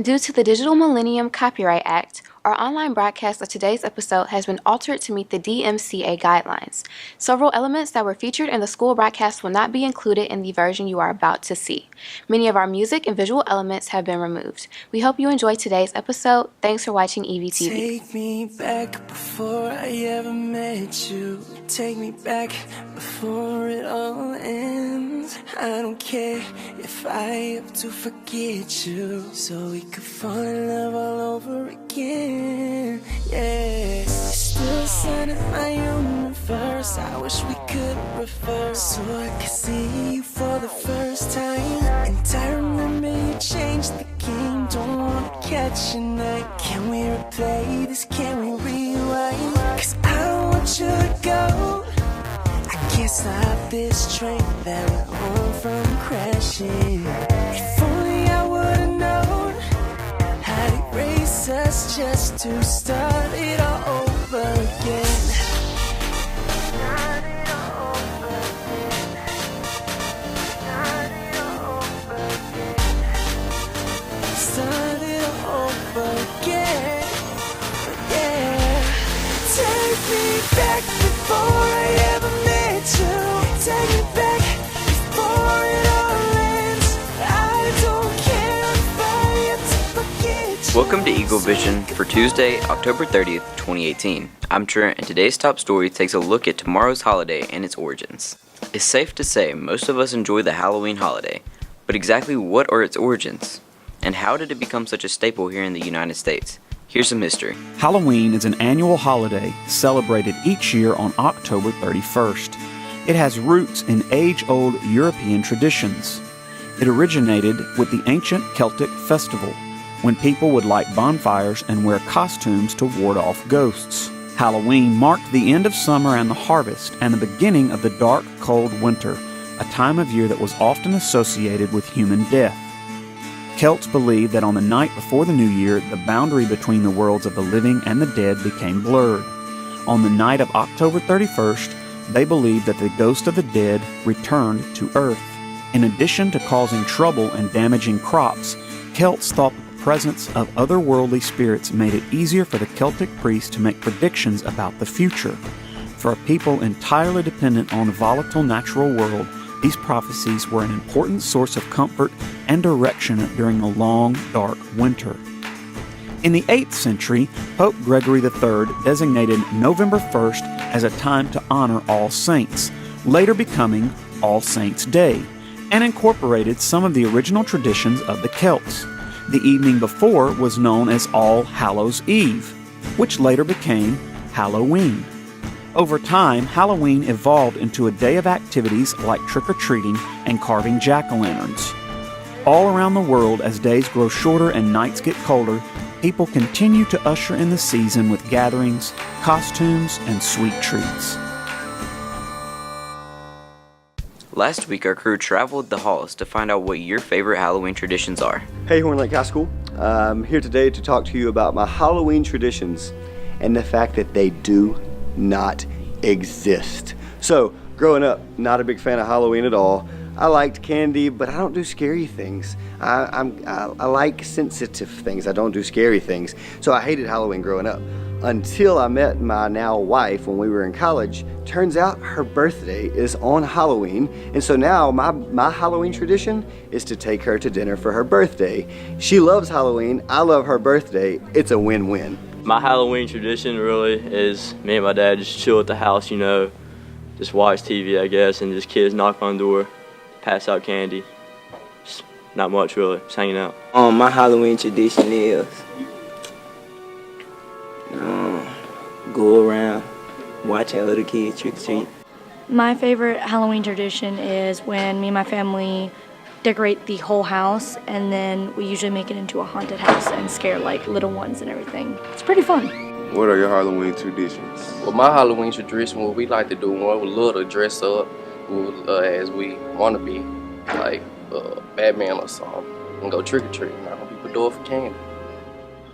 Due to the Digital Millennium Copyright Act, our online broadcast of today's episode has been altered to meet the DMCA guidelines. Several elements that were featured in the school broadcast will not be included in the version you are about to see. Many of our music and visual elements have been removed. We hope you enjoy today's episode. Thanks for watching EVTV. Take me back before I ever met you. Take me back before it all ends. I don't care if I have to forget you, so we could fall in love all over again. Yeah, you're still signing my universe. I wish we could reverse, so I could see you for the first time. And I remember you changed the game. Don't wanna catch your night. Can we replay this? Can we rewind? Cause I don't want you to go. I can't stop this train that we're on from crashing. If only I would've known how to erase us just to start it all over again. Start it all over again. Start it all over again. Start it all over again. Yeah. Take me back before I ever met you. Take me back before it all ends. I don't care if I have to forget you. Welcome to Eagle Vision for Tuesday, October 30th, 2018. I'm Trent, and today's top story takes a look at tomorrow's holiday and its origins. It's safe to say most of us enjoy the Halloween holiday, but exactly what are its origins? And how did it become such a staple here in the United States? Here's some history. Halloween is an annual holiday celebrated each year on October 31st. It has roots in age-old European traditions. It originated with the ancient Celtic festival, when people would light bonfires and wear costumes to ward off ghosts. Halloween marked the end of summer and the harvest, and the beginning of the dark, cold winter, a time of year that was often associated with human death. Celts believed that on the night before the new year, the boundary between the worlds of the living and the dead became blurred. On the night of October 31st, they believed that the ghost of the dead returned to Earth. In addition to causing trouble and damaging crops, Celts thought that the presence of otherworldly spirits made it easier for the Celtic priests to make predictions about the future. For a people entirely dependent on a volatile natural world, these prophecies were an important source of comfort and direction during a long, dark winter. In the 8th century, Pope Gregory III designated November 1st as a time to honor All Saints, later becoming All Saints' Day, and incorporated some of the original traditions of the Celts. The evening before was known as All Hallows' Eve, which later became Halloween. Over time, Halloween evolved into a day of activities like trick-or-treating and carving jack-o'-lanterns. All around the world, as days grow shorter and nights get colder, people continue to usher in the season with gatherings, costumes, and sweet treats. Last week, our crew traveled the halls to find out what your favorite Halloween traditions are. Hey, Horn Lake High School. I'm here today to talk to you about my Halloween traditions and the fact that they do not exist. So, growing up, not a big fan of Halloween at all. I liked candy, but I don't do scary things. I like sensitive things. I don't do scary things. So I hated Halloween growing up until I met my now wife when we were in college. Turns out her birthday is on Halloween, and so now my Halloween tradition is to take her to dinner for her birthday. She loves Halloween. I love her birthday. It's a win-win. My Halloween tradition really is me and my dad just chill at the house, you know, just watch TV, I guess, and just kids knock on the door, pass out candy. Just not much really, just hanging out. My Halloween tradition is go around watching other kids trick or treat. My favorite Halloween tradition is when me and my family decorate the whole house, and then we usually make it into a haunted house and scare like little ones and everything. It's pretty fun. What are your Halloween traditions? Well, my Halloween tradition, what we like to do, more we love to dress up as we want to be, like Batman or something, and go trick or treating. Knock on people's door for candy.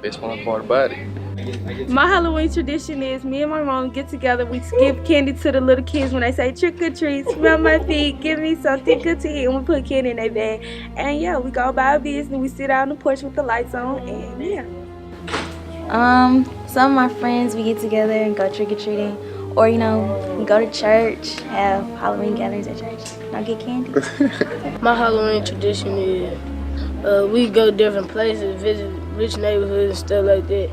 best fun part about it. My Halloween tradition is me and my mom get together. We give candy to the little kids when they say trick or treat, smell my feet, give me something good to eat, and we put candy in their bag. And yeah, we go by our business. We sit out on the porch with the lights on, and yeah. Some of my friends, we get together and go trick-or-treating, or we go to church, have Halloween gatherings at church, and I get candy. My Halloween tradition is we go different places, visit rich neighborhoods and stuff like that,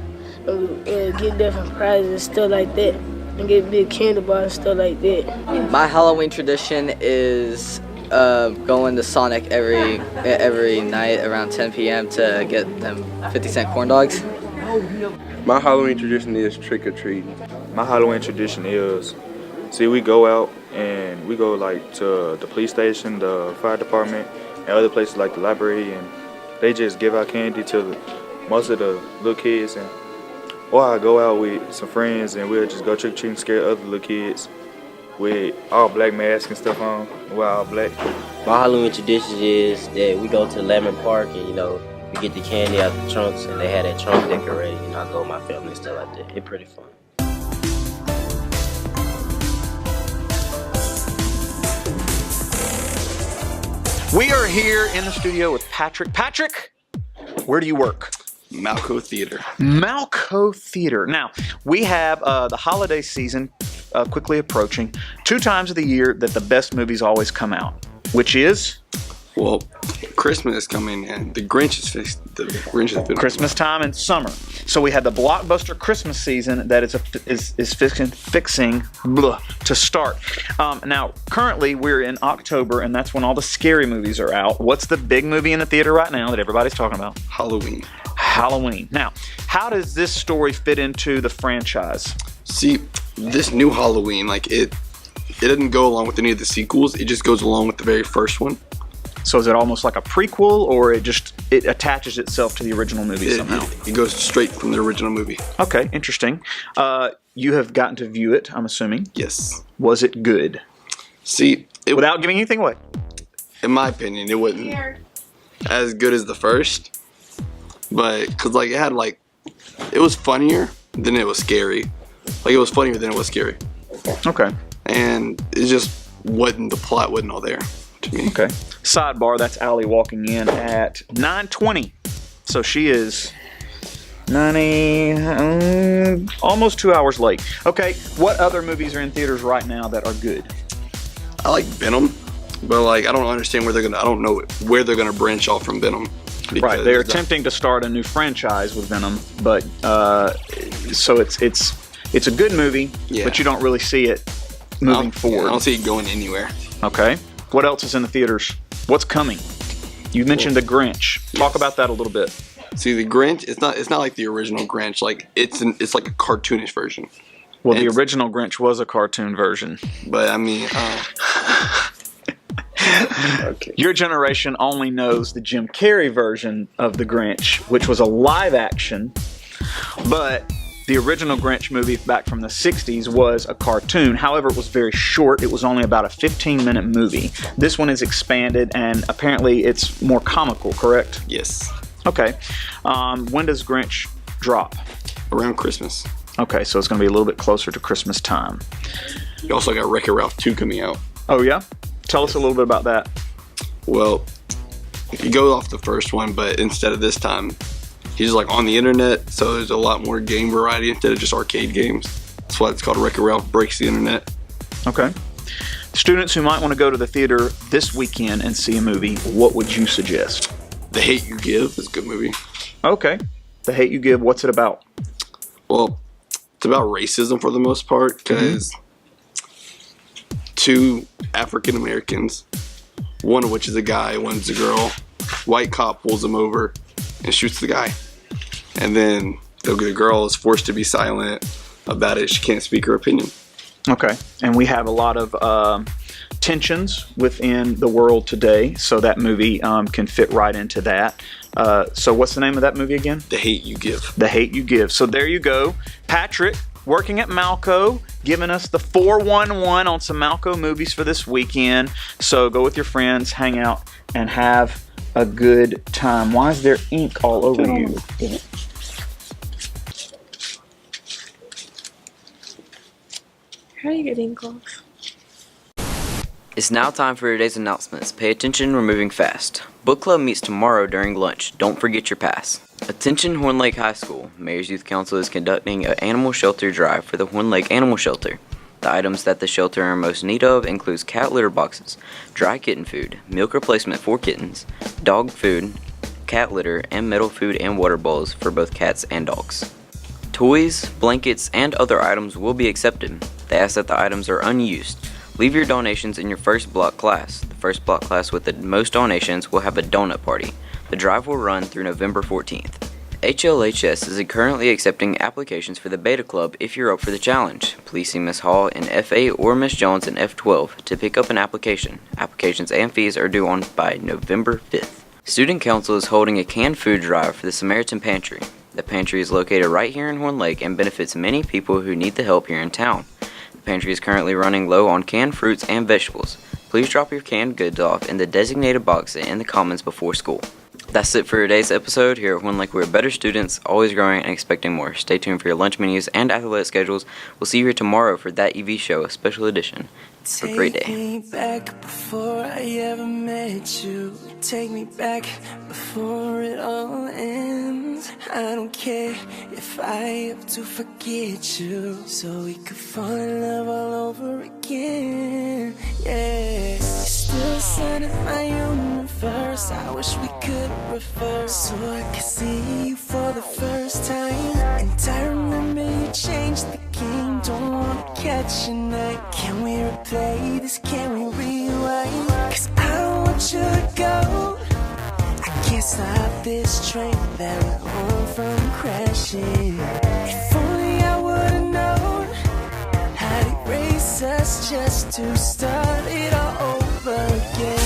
and get different prizes and stuff like that, and get big candy bars and stuff like that. My Halloween tradition is going to Sonic every night around 10 p.m. to get them 50-cent corn dogs. My Halloween tradition is trick-or-treating. My Halloween tradition is, we go out and we go like to the police station, the fire department, and other places like the library, and they just give out candy to most of the little kids. Or I go out with some friends and we'll just go trick-or-treating, scare other little kids with all black masks and stuff on. We're all black. My Halloween tradition is that we go to Lemon Park and we get the candy out the trunks, and they had that trunk decorated. I go with my family and stuff like that. It's pretty fun. We are here in the studio with Patrick. Patrick, where do you work? Malco Theater. Malco Theater. Now, we have the holiday season quickly approaching. 2 times of the year that the best movies always come out, which is? Well, Christmas is coming and the Grinch is fixed. The Grinch has been Christmas time and summer. So we had the blockbuster Christmas season that is fixing to start. Now, currently we're in October, and that's when all the scary movies are out. What's the big movie in the theater right now that everybody's talking about? Halloween. Halloween. Now, how does this story fit into the franchise? See, this new Halloween, it doesn't go along with any of the sequels. It just goes along with the very first one. So is it almost like a prequel, or it attaches itself to the original movie somehow? It goes straight from the original movie. Okay, interesting. You have gotten to view it, I'm assuming. Yes. Was it good? See, without giving anything away. In my opinion, it wasn't as good as the first, but because it had it was funnier than it was scary. It was funnier than it was scary. Okay. And it just wasn't, the plot wasn't all there to me. Okay. Sidebar, that's Allie walking in at 9:20. So she is 90, almost 2 hours late. Okay, what other movies are in theaters right now that are good? I like Venom, but I don't understand I don't know where they're gonna branch off from Venom. Right, they're attempting to start a new franchise with Venom, but so it's a good movie, but you don't really see it moving forward. I don't see it going anywhere. Okay. What else is in the theaters? What's coming? You mentioned The Grinch. Talk about that a little bit. See, The Grinch, it's not like the original Grinch. It's like a cartoonish version. Well, the original Grinch was a cartoon version. But I mean, okay. Your generation only knows the Jim Carrey version of The Grinch, which was a live action, but the original Grinch movie back from the 60s was a cartoon. However, it was very short. It was only about a 15-minute movie. This one is expanded, and apparently it's more comical, correct? Yes. Okay. When does Grinch drop? Around Christmas. Okay, so it's going to be a little bit closer to Christmas time. You also got Wreck-It Ralph 2 coming out. Oh, yeah? Tell us a little bit about that. Well, you go off the first one, but instead of this time, he's on the internet, so there's a lot more game variety instead of just arcade games. That's why it's called Wreck-It Ralph Breaks the Internet. Okay. Students who might want to go to the theater this weekend and see a movie, what would you suggest? The Hate U Give is a good movie. Okay. The Hate U Give, what's it about? Well, it's about racism for the most part, because 2 African Americans, one of which is a guy, one's a girl, white cop pulls them over and shoots the guy. And then the girl is forced to be silent about it. She can't speak her opinion. Okay. And we have a lot of tensions within the world today, so that movie can fit right into that. So what's the name of that movie again? The Hate U Give. The Hate U Give. So there you go. Patrick, working at Malco, giving us the 411 on some Malco movies for this weekend. So go with your friends, hang out, and have a good time. Why is there ink all over you? How are you getting golf? It's now time for today's announcements. Pay attention, we're moving fast. Book club meets tomorrow during lunch. Don't forget your pass. Attention Horn Lake High School. Mayor's Youth Council is conducting an animal shelter drive for the Horn Lake Animal Shelter. The items that the shelter are in most need of includes cat litter boxes, dry kitten food, milk replacement for kittens, dog food, cat litter, and metal food and water bowls for both cats and dogs. Toys, blankets, and other items will be accepted. They ask that the items are unused. Leave your donations in your first block class. The first block class with the most donations will have a donut party. The drive will run through November 14th. HLHS is currently accepting applications for the Beta Club if you're up for the challenge. Please see Ms. Hall in F8 or Ms. Jones in F12 to pick up an application. Applications and fees are due on by November 5th. Student Council is holding a canned food drive for the Samaritan Pantry. The pantry is located right here in Horn Lake and benefits many people who need the help here in town. The pantry is currently running low on canned fruits and vegetables. Please drop your canned goods off in the designated box in the commons before school. That's it for today's episode. Here at Horn Lake, we're better students, always growing and expecting more. Stay tuned for your lunch menus and athletic schedules. We'll see you here tomorrow for That EV Show, a special edition. Have a great day. Take me back before I ever met you. Take me back before it all ends. I don't care if I have to forget you, so we could fall in love all over again. Yeah, you're still the sun in my universe. I wish we could reverse, so I could see you for the first time. And I remember you changed the game. Don't wanna catch your night. Can we replay this? Can we rewind? Cause I don't want you to go. I can't stop this train that we're on from crashing. If only I would've known I'd erase us just to start it all over again.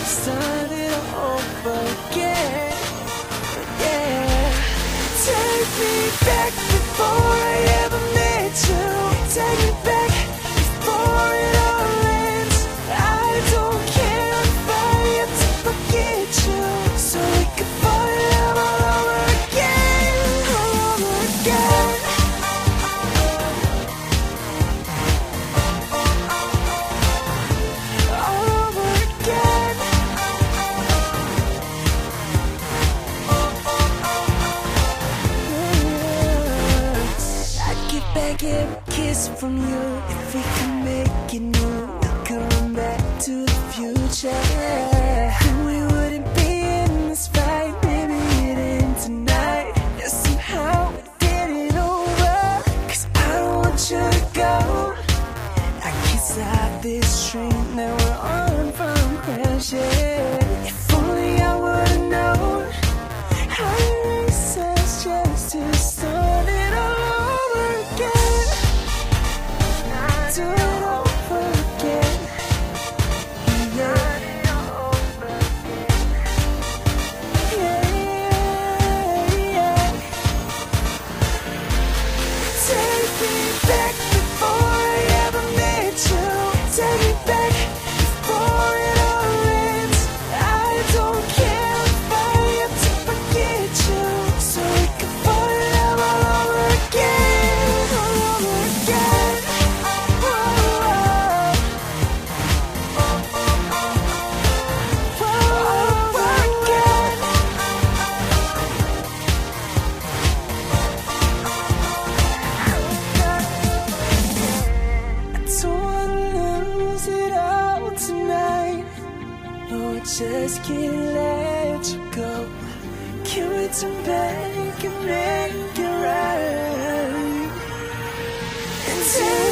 Start it all over again. Yeah. Take me back before I ever met you. Take me back before it all ends. I don't care if I have to forget you, so we could fall in love all over again. All over again. All over again. I'd get back every kiss from you. If we can make it new, we could run back to the future. And we wouldn't be in this fight. Maybe it end tonight. Yeah, somehow we did it over. Cause I don't want you to go. I can't stop this train that we're on from crashing. If only I would've known how to race us just to start it all over again. Do it over again. Yeah. Yeah, yeah. Take me back before I ever met you. Take me back before it all ends. I don't care if I have to forget you, so we can fall in love all over again. All over again. All over again. I don't wanna lose it all tonight. No, I just can't let you go. Can we turn back and make it right? And take